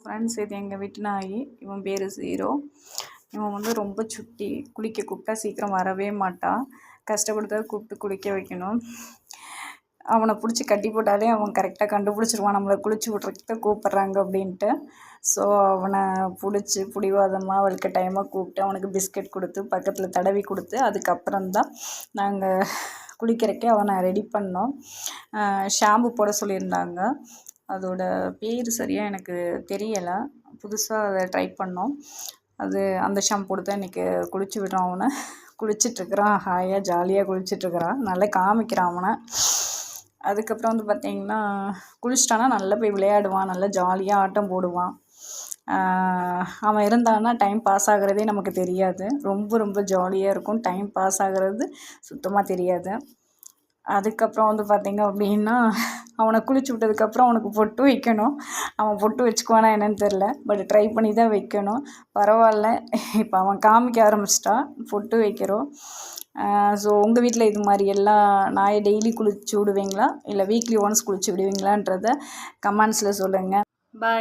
Friends, இது எங்கள் வீட்டு நாய். இவன் பேர் ஜீரோ. இவன் வந்து ரொம்ப சுட்டி. குளிக்க கூப்பிட்டா சீக்கிரம் வரவே மாட்டான். கஷ்டப்படுத்த கூப்பிட்டு குளிக்க வைக்கணும். அவனை பிடிச்சி கட்டி போட்டாலே அவன் கரெக்டாக கண்டுபிடிச்சிருவான் நம்மளை குளிச்சு விட்றதுக்கு கூப்பிட்றாங்க அப்படின்ட்டு. ஸோ அவனை பிடிச்சி பிடிவாதமாக வலுக்கட்டாயமாக கூப்பிட்டு அவனுக்கு பிஸ்கட் கொடுத்து பக்கத்தில் தடவி கொடுத்து அதுக்கப்புறம்தான் நாங்கள் குளிக்கிறக்கே அவனை ரெடி பண்ணோம். ஷாம்பு போட சொல்லியிருந்தாங்க. அதோட பேர் சரியாக எனக்கு தெரியலை. புதுசாக அதை ட்ரை பண்ணோம். அந்த ஷாம்பு தான் இன்றைக்கி குளிச்சு விடுறோம். அவனை குளிச்சிட்ருக்கிறான். ஹாயாக ஜாலியாக குளிச்சிட்ருக்கிறான். நல்லா காமிக்கிறான் அவனை. அதுக்கப்புறம் வந்து பார்த்திங்கன்னா குளிச்சிட்டானா நல்லா போய் விளையாடுவான். நல்லா ஜாலியாக ஆட்டம் போடுவான். அவன் இருந்தான்னா டைம் பாஸ் ஆகிறதே நமக்கு தெரியாது. ரொம்ப ரொம்ப ஜாலியாக இருக்கும். டைம் பாஸ் ஆகிறது சுத்தமாக தெரியாது. அதுக்கப்புறம் வந்து பார்த்திங்க அப்படின்னா அவனை குளிச்சு விட்டதுக்கப்புறம் அவனுக்கு பொட்டு வைக்கணும். அவன் பொட்டு வச்சுக்குவானா என்னன்னு தெரில. பட் ட்ரை பண்ணி தான் வைக்கணும். பரவாயில்ல, இப்போ அவன் காமிக்க ஆரம்பிச்சிட்டான். பொட்டு வைக்கிறோம். ஸோ உங்கள் வீட்டில் இது மாதிரி எல்லாம் நாயை டெய்லி குளிச்சு விடுவீங்களா இல்லை வீக்லி ஒன்ஸ் குளிச்சு விடுவீங்களான்றதை கமெண்ட்ஸில் சொல்லுங்கள். பாய்.